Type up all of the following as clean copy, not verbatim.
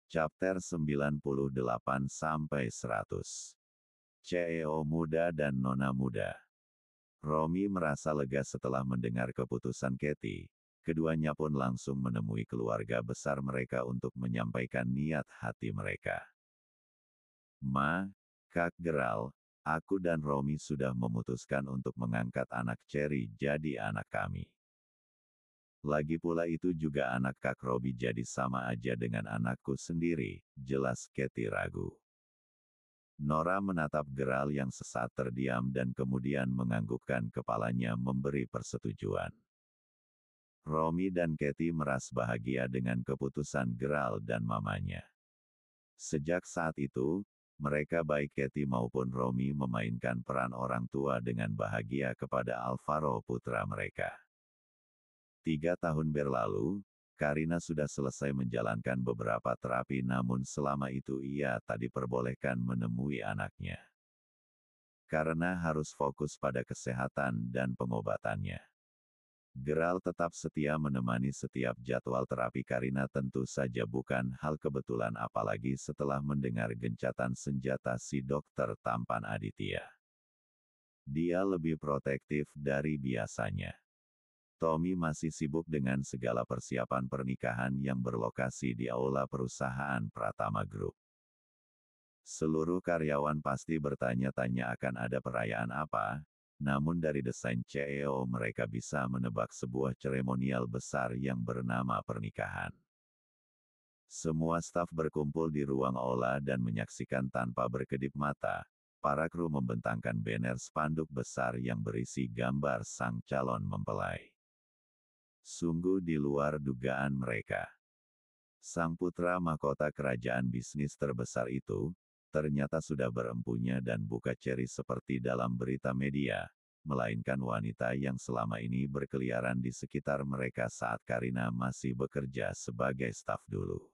Chapter 98-100. CEO muda dan nona muda. Romi merasa lega setelah mendengar keputusan Katie. Keduanya pun langsung menemui keluarga besar mereka untuk menyampaikan niat hati mereka. Ma, Kak Geral, aku dan Romi sudah memutuskan untuk mengangkat anak Cherry jadi anak kami. Lagi pula itu juga anak Kak Robi jadi sama aja dengan anakku sendiri, jelas Katie ragu. Nora menatap Geral yang sesaat terdiam dan kemudian menganggukkan kepalanya memberi persetujuan. Romi dan Katie merasa bahagia dengan keputusan Geral dan mamanya. Sejak saat itu, mereka baik Katie maupun Romi memainkan peran orang tua dengan bahagia kepada Alvaro putra mereka. 3 tahun berlalu, Karina sudah selesai menjalankan beberapa terapi namun selama itu ia tak diperbolehkan menemui anaknya. Karena harus fokus pada kesehatan dan pengobatannya. Geral tetap setia menemani setiap jadwal terapi Karina tentu saja bukan hal kebetulan apalagi setelah mendengar gencatan senjata si dokter tampan Aditya. Dia lebih protektif dari biasanya. Tommy masih sibuk dengan segala persiapan pernikahan yang berlokasi di aula perusahaan Pratama Group. Seluruh karyawan pasti bertanya-tanya akan ada perayaan apa, namun dari desain CEO mereka bisa menebak sebuah seremonial besar yang bernama pernikahan. Semua staf berkumpul di ruang aula dan menyaksikan tanpa berkedip mata. Para kru membentangkan banner spanduk besar yang berisi gambar sang calon mempelai. Sungguh di luar dugaan mereka. Sang putra mahkota kerajaan bisnis terbesar itu, ternyata sudah berempunya dan buka Cherry seperti dalam berita media, melainkan wanita yang selama ini berkeliaran di sekitar mereka saat Karina masih bekerja sebagai staf dulu.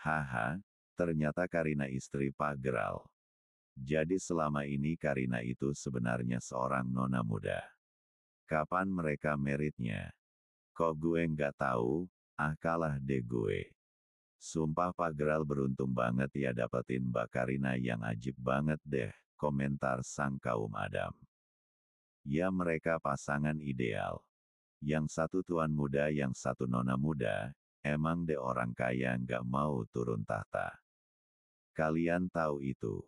Haha, ternyata Karina istri Pak Geral. Jadi selama ini Karina itu sebenarnya seorang nona muda. Kapan mereka meritnya? Kok gue nggak tahu? Ah kalah deh gue. Sumpah Pak Geral beruntung banget ya dapetin Mbak Karina yang ajib banget deh, komentar sang kaum Adam. Ya mereka pasangan ideal. Yang satu tuan muda yang satu nona muda, emang deh orang kaya nggak mau turun tahta. Kalian tahu itu.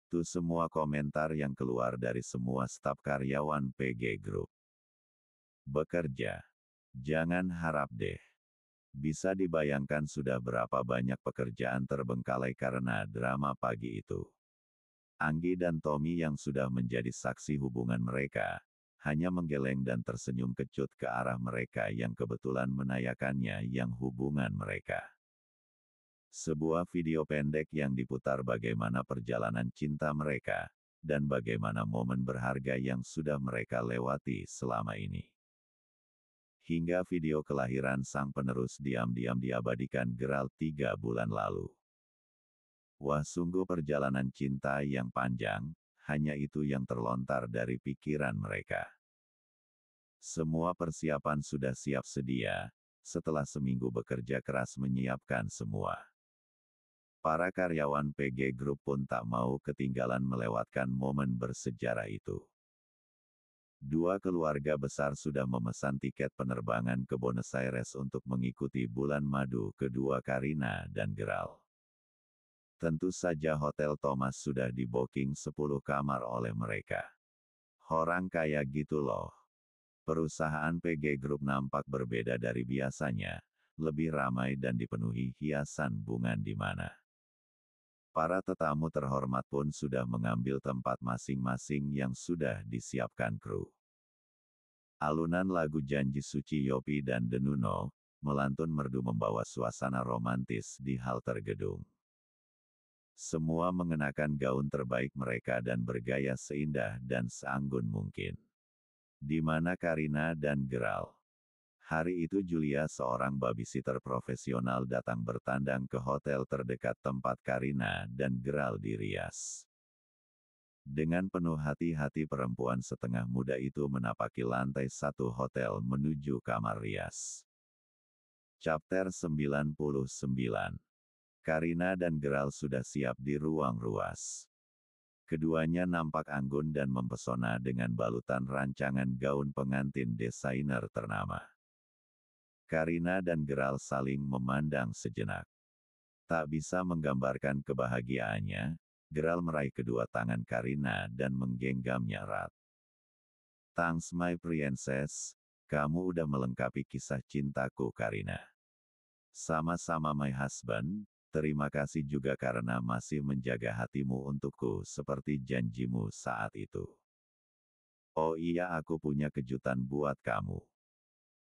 Tuh semua komentar yang keluar dari semua staf karyawan PG Group. Bekerja. Jangan harap deh. Bisa dibayangkan sudah berapa banyak pekerjaan terbengkalai karena drama pagi itu. Anggi dan Tommy yang sudah menjadi saksi hubungan mereka, hanya menggeleng dan tersenyum kecut ke arah mereka yang kebetulan menayangkannya yang hubungan mereka. Sebuah video pendek yang diputar bagaimana perjalanan cinta mereka, dan bagaimana momen berharga yang sudah mereka lewati selama ini. Hingga video kelahiran sang penerus diam-diam diabadikan Geral 3 bulan lalu. Wah sungguh perjalanan cinta yang panjang, hanya itu yang terlontar dari pikiran mereka. Semua persiapan sudah siap sedia, setelah seminggu bekerja keras menyiapkan semua. Para karyawan PG Group pun tak mau ketinggalan melewatkan momen bersejarah itu. 2 keluarga besar sudah memesan tiket penerbangan ke Buenos Aires untuk mengikuti bulan madu kedua Karina dan Geral. Tentu saja Hotel Thomas sudah di-booking 10 kamar oleh mereka. Orang kaya gitu loh. Perusahaan PG Group nampak berbeda dari biasanya, lebih ramai dan dipenuhi hiasan bunga di mana. Para tetamu terhormat pun sudah mengambil tempat masing-masing yang sudah disiapkan kru. Alunan lagu Janji Suci Yopi dan Denuno, melantun merdu membawa suasana romantis di halte gedung. Semua mengenakan gaun terbaik mereka dan bergaya seindah dan seanggun mungkin. Di mana Karina dan Geral? Hari itu Julia seorang babysitter profesional datang bertandang ke hotel terdekat tempat Karina dan Geral dirias. Dengan penuh hati-hati perempuan setengah muda itu menapaki lantai 1 hotel menuju kamar rias. Chapter 99. Karina dan Gerald sudah siap di ruang ruas. Keduanya nampak anggun dan mempesona dengan balutan rancangan gaun pengantin desainer ternama. Karina dan Gerald saling memandang sejenak. Tak bisa menggambarkan kebahagiaannya, Gerald meraih kedua tangan Karina dan menggenggamnya erat. "Thanks my princess, kamu udah melengkapi kisah cintaku Karina." "Sama-sama my husband, terima kasih juga karena masih menjaga hatimu untukku seperti janjimu saat itu." "Oh iya aku punya kejutan buat kamu."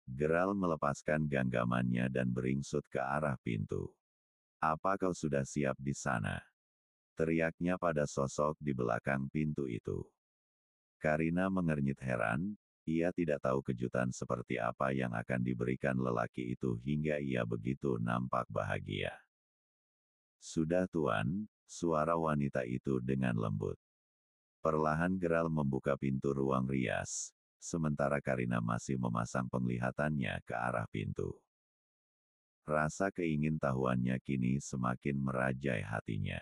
Gerald melepaskan genggamannya dan beringsut ke arah pintu. "Apa kau sudah siap di sana?" teriaknya pada sosok di belakang pintu itu. Karina mengernyit heran, ia tidak tahu kejutan seperti apa yang akan diberikan lelaki itu hingga ia begitu nampak bahagia. "Sudah tuan," suara wanita itu dengan lembut. Perlahan Gerald membuka pintu ruang rias, sementara Karina masih memasang penglihatannya ke arah pintu. Rasa keingintahuannya kini semakin merajai hatinya.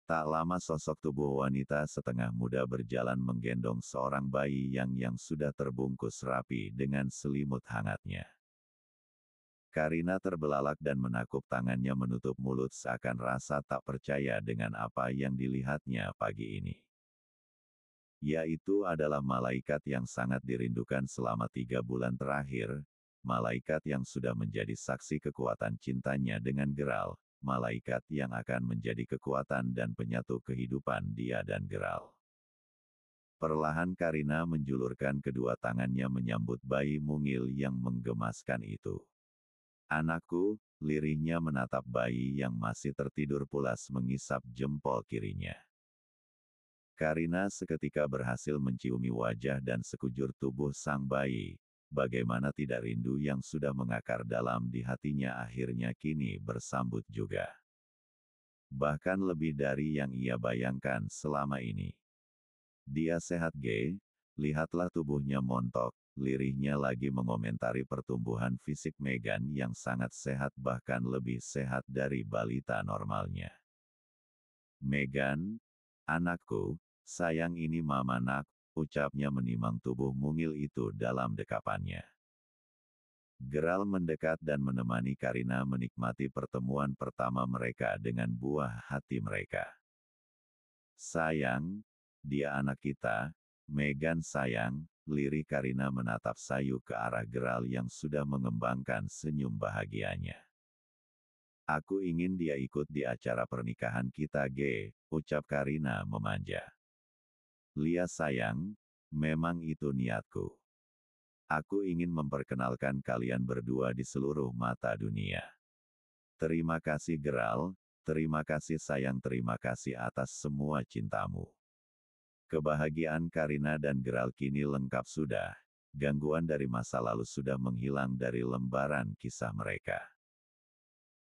Tak lama sosok tubuh wanita setengah muda berjalan menggendong seorang bayi yang sudah terbungkus rapi dengan selimut hangatnya. Karina terbelalak dan menakup tangannya menutup mulut seakan rasa tak percaya dengan apa yang dilihatnya pagi ini. Yaitu adalah malaikat yang sangat dirindukan selama 3 bulan terakhir, malaikat yang sudah menjadi saksi kekuatan cintanya dengan Gerald, malaikat yang akan menjadi kekuatan dan penyatu kehidupan dia dan Gerald. Perlahan Karina menjulurkan kedua tangannya menyambut bayi mungil yang menggemaskan itu. "Anakku," lirihnya menatap bayi yang masih tertidur pulas mengisap jempol kirinya. Karina seketika berhasil menciumi wajah dan sekujur tubuh sang bayi. Bagaimana tidak rindu yang sudah mengakar dalam di hatinya akhirnya kini bersambut juga. Bahkan lebih dari yang ia bayangkan selama ini. "Dia sehat G, lihatlah tubuhnya montok," lirihnya lagi mengomentari pertumbuhan fisik Megan yang sangat sehat bahkan lebih sehat dari balita normalnya. "Megan, anakku, sayang ini mama nak," ucapnya menimang tubuh mungil itu dalam dekapannya. Gerald mendekat dan menemani Karina menikmati pertemuan pertama mereka dengan buah hati mereka. "Sayang, dia anak kita, Megan sayang," lirih Karina menatap sayu ke arah Gerald yang sudah mengembangkan senyum bahagianya. "Aku ingin dia ikut di acara pernikahan kita G," ucap Karina memanja. "Lia sayang, memang itu niatku. Aku ingin memperkenalkan kalian berdua di seluruh mata dunia." "Terima kasih Gerald, terima kasih sayang terima kasih atas semua cintamu." Kebahagiaan Karina dan Gerald kini lengkap sudah. Gangguan dari masa lalu sudah menghilang dari lembaran kisah mereka.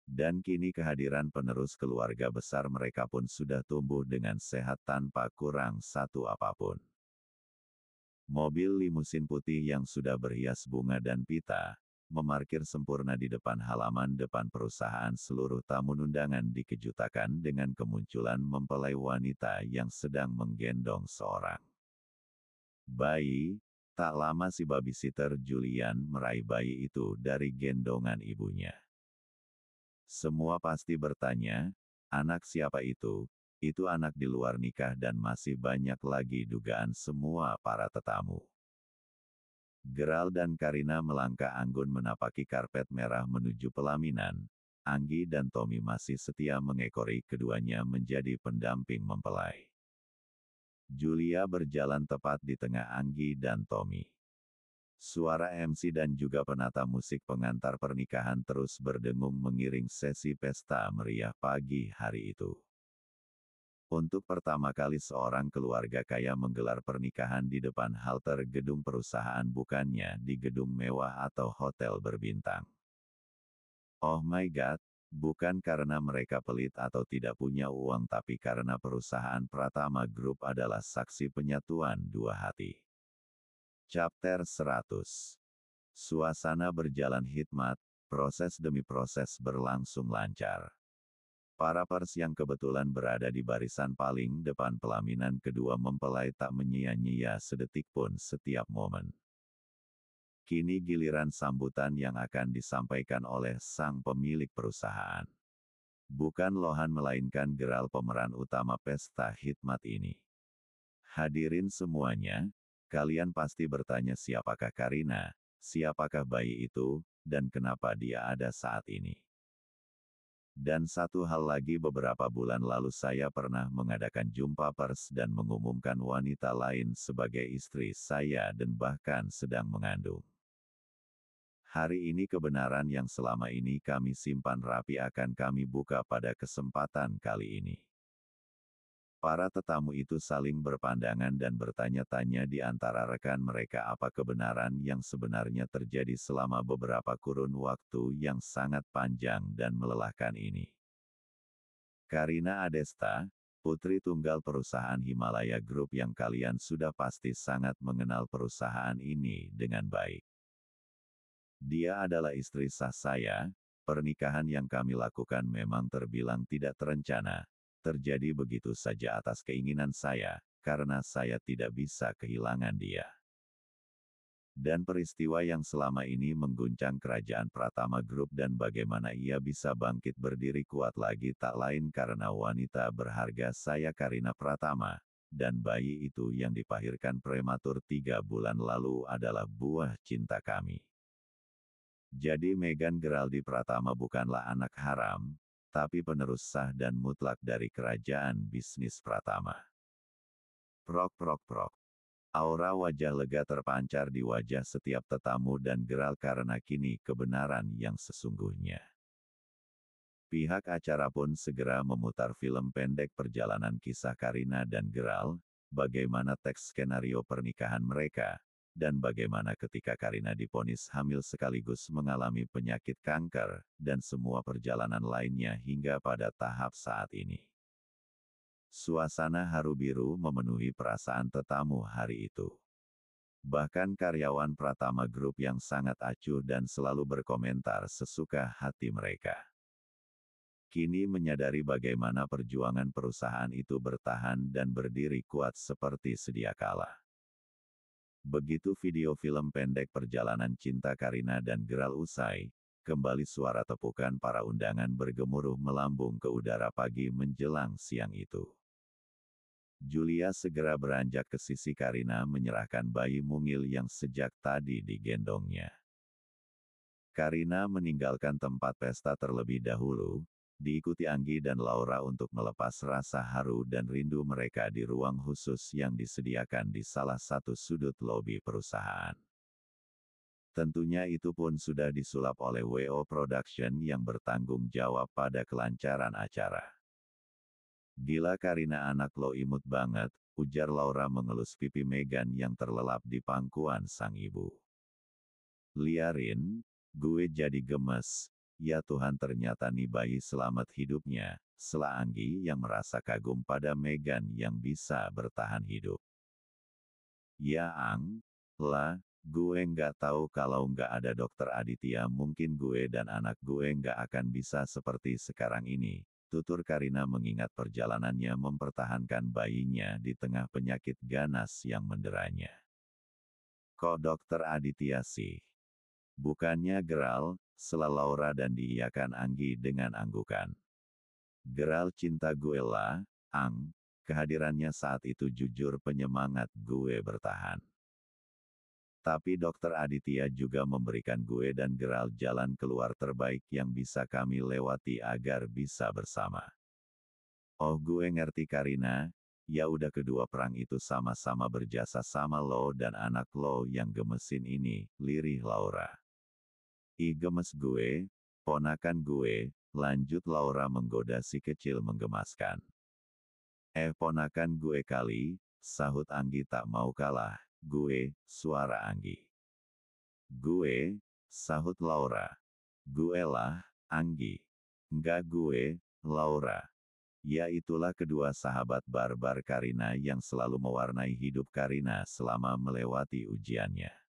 Dan kini kehadiran penerus keluarga besar mereka pun sudah tumbuh dengan sehat tanpa kurang satu apapun. Mobil limusin putih yang sudah berhias bunga dan pita, memarkir sempurna di depan halaman depan perusahaan. Seluruh tamu undangan dikejutakan dengan kemunculan mempelai wanita yang sedang menggendong seorang bayi. Tak lama si babysitter Julian meraih bayi itu dari gendongan ibunya. Semua pasti bertanya, "Anak siapa itu?" "Itu anak di luar nikah," dan masih banyak lagi dugaan semua para tetamu. Gerald dan Karina melangkah anggun menapaki karpet merah menuju pelaminan. Anggi dan Tommy masih setia mengekori keduanya menjadi pendamping mempelai. Julia berjalan tepat di tengah Anggi dan Tommy. Suara MC dan juga penata musik pengantar pernikahan terus berdengung mengiring sesi pesta meriah pagi hari itu. Untuk pertama kali seorang keluarga kaya menggelar pernikahan di depan halte gedung perusahaan bukannya di gedung mewah atau hotel berbintang. Oh my god, bukan karena mereka pelit atau tidak punya uang tapi karena perusahaan Pratama Group adalah saksi penyatuan dua hati. Chapter 100. Suasana berjalan hikmat, proses demi proses berlangsung lancar. Para pers yang kebetulan berada di barisan paling depan pelaminan kedua mempelai tak menyia-nyia sedetik pun setiap momen. Kini giliran sambutan yang akan disampaikan oleh sang pemilik perusahaan. Bukan Lohan melainkan Geral pemeran utama pesta khidmat ini. Hadirin semuanya, kalian pasti bertanya siapakah Karina, siapakah bayi itu, dan kenapa dia ada saat ini. Dan satu hal lagi, beberapa bulan lalu saya pernah mengadakan jumpa pers dan mengumumkan wanita lain sebagai istri saya dan bahkan sedang mengandung. Hari ini kebenaran yang selama ini kami simpan rapi akan kami buka pada kesempatan kali ini. Para tetamu itu saling berpandangan dan bertanya-tanya di antara rekan mereka apa kebenaran yang sebenarnya terjadi selama beberapa kurun waktu yang sangat panjang dan melelahkan ini. Karina Adesta, putri tunggal perusahaan Himalaya Group yang kalian sudah pasti sangat mengenal perusahaan ini dengan baik. Dia adalah istri sah saya. Pernikahan yang kami lakukan memang terbilang tidak terencana. Terjadi begitu saja atas keinginan saya, karena saya tidak bisa kehilangan dia. Dan peristiwa yang selama ini mengguncang kerajaan Pratama Group dan bagaimana ia bisa bangkit berdiri kuat lagi tak lain karena wanita berharga saya Karina Pratama, dan bayi itu yang dipahirkan prematur 3 bulan lalu adalah buah cinta kami. Jadi Meghan Geraldi Pratama bukanlah anak haram, tapi penerus sah dan mutlak dari kerajaan bisnis Pratama. Prok prok prok. Aura wajah lega terpancar di wajah setiap tetamu dan Geral karena kini kebenaran yang sesungguhnya. Pihak acara pun segera memutar film pendek perjalanan kisah Karina dan Geral, bagaimana teks skenario pernikahan mereka, dan bagaimana ketika Karina divonis hamil sekaligus mengalami penyakit kanker, dan semua perjalanan lainnya hingga pada tahap saat ini. Suasana haru biru memenuhi perasaan tetamu hari itu. Bahkan karyawan Pratama Group yang sangat acuh dan selalu berkomentar sesuka hati mereka. Kini menyadari bagaimana perjuangan perusahaan itu bertahan dan berdiri kuat seperti sedia kala. Begitu video film pendek perjalanan cinta Karina dan Geral usai, kembali suara tepukan para undangan bergemuruh melambung ke udara pagi menjelang siang itu. Julia segera beranjak ke sisi Karina menyerahkan bayi mungil yang sejak tadi digendongnya. Karina meninggalkan tempat pesta terlebih dahulu, diikuti Anggi dan Laura untuk melepas rasa haru dan rindu mereka di ruang khusus yang disediakan di salah satu sudut lobi perusahaan. Tentunya itu pun sudah disulap oleh WO Production yang bertanggung jawab pada kelancaran acara. Gila Karina, anak lo imut banget, ujar Laura mengelus pipi Meghan yang terlelap di pangkuan sang ibu. Liarin, gue jadi gemes. Ya Tuhan, ternyata nih bayi selamat hidupnya, sela Anggi yang merasa kagum pada Meghan yang bisa bertahan hidup. Ya Ang, lah, gue nggak tahu kalau nggak ada dokter Aditya mungkin gue dan anak gue nggak akan bisa seperti sekarang ini, tutur Karina mengingat perjalanannya mempertahankan bayinya di tengah penyakit ganas yang menderanya. Kok dokter Aditya sih? Bukannya Geral, sela Laura dan diiyakan Anggi dengan anggukan. Geral cinta gue lah, Ang, kehadirannya saat itu jujur penyemangat gue bertahan. Tapi dokter Aditya juga memberikan gue dan Geral jalan keluar terbaik yang bisa kami lewati agar bisa bersama. Oh gue ngerti Karina, ya udah kedua perang itu sama-sama berjasa sama lo dan anak lo yang gemesin ini, lirih Laura. Ih gemes gue, ponakan gue, lanjut Laura menggoda si kecil menggemaskan. Ponakan gue kali, sahut Anggi tak mau kalah, gue, suara Anggi. Gue, sahut Laura. Gue lah, Anggi. Enggak gue, Laura. Ya itulah kedua sahabat barbar Karina yang selalu mewarnai hidup Karina selama melewati ujiannya.